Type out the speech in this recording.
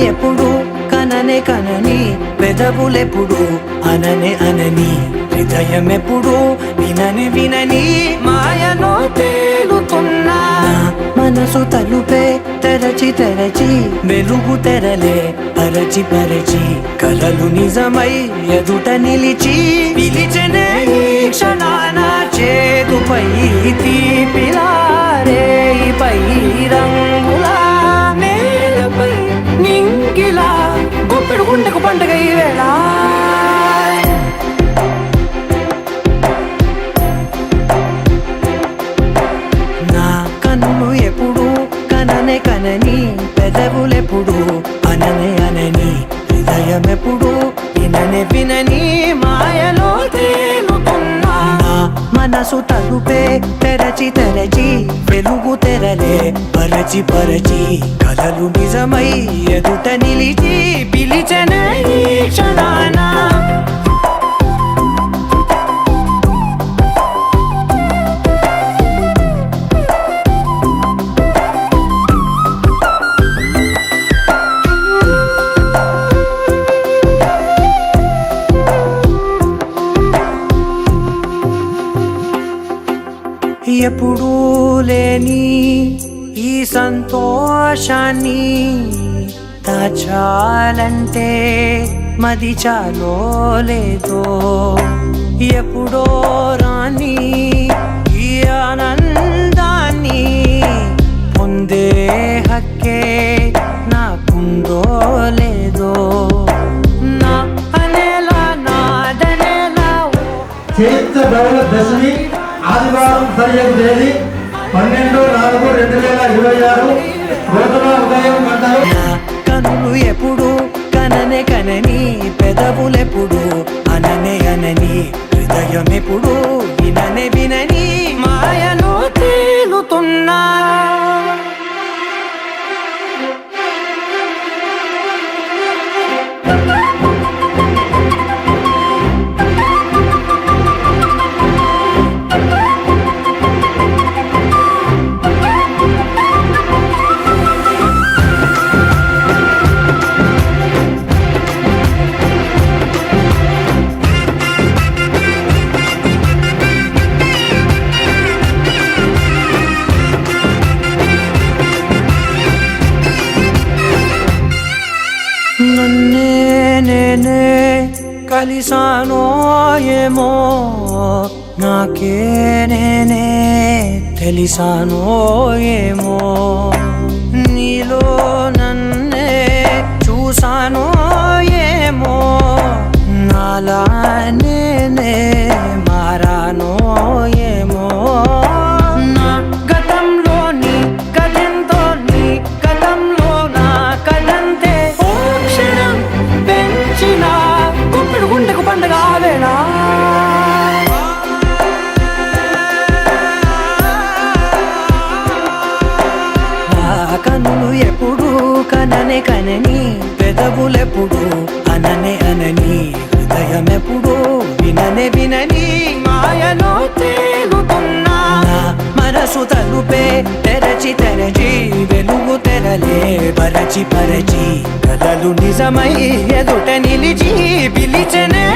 ఎప్పుడు కననే కనని పెదవులెప్పుడు అననే అనని హృదయం ఎప్పుడు వినని వినని మాయలో తేలుతున్నా మనసు తలుపే తెరచి తెరచి వెలుగు తెరలే పరచి పరచి కలలు నిజమై ఎదుట నిలిచి పిలిచెనే ఈ క్షణాన చేతుపై తీపిలారే పై రంగులా నేలపై నింగిలా గుప్పెడు గుండెకు పండుగ ఈ వేళ నా కన్ను ఎప్పుడు కననే కనని పెదవులెప్పుడు అననే అనని హృదయం ఎప్పుడు విననే వినని మాయలో తేలుతున్నా మనసు తలుపే తెరచి తెరచి వెలుగు తెరలే పరచి పరచి కలలు నిజమై ఎదుట నిలిచి పిలిచెనే ఈ క్షణాన ఎప్పుడూ లేని ఈ సంతోషాన్ని దాచాలంటే మది చాలో లేదో ఎప్పుడో రాని ఈ ఆనందాన్ని పొందే హక్కే నాకుందో లేదో నా అనేలా నాదనేలా చైత్ర బహుళ దశమి ఆదివారం సరియగు తేదీ 12/4/2026 రోజున ఉదయం గంటలు. కనులు ఎప్పుడు కననే కనని పెదవులెప్పుడు అననే అనని హృదయం ఎప్పుడు విననే వినని మాయలో తేలుతున్నా నన్నే నేనే కలిసానో ఏమో నాకే నేనే తెలిసానో ఏమో నీలో నన్నే చూసానో ఏమో నాలా నేనే మారానో ఏమో నా గతంలోని కథంతో నీ గతంలో నా కథంతే గుండెకు పండుగ వేళ కన్నులు ఎప్పుడు కననే కనని పెదవులెప్పుడు అననే అనని హృదయం ఎప్పుడు విననే వినని మాయలో తేలుతున్నా మనసు తలుపే తెరచి తెరచి వెలుగు తెరలే పరచి పరచి కలలు నిజమై ఎదుట నిలిచి పిలిచెనే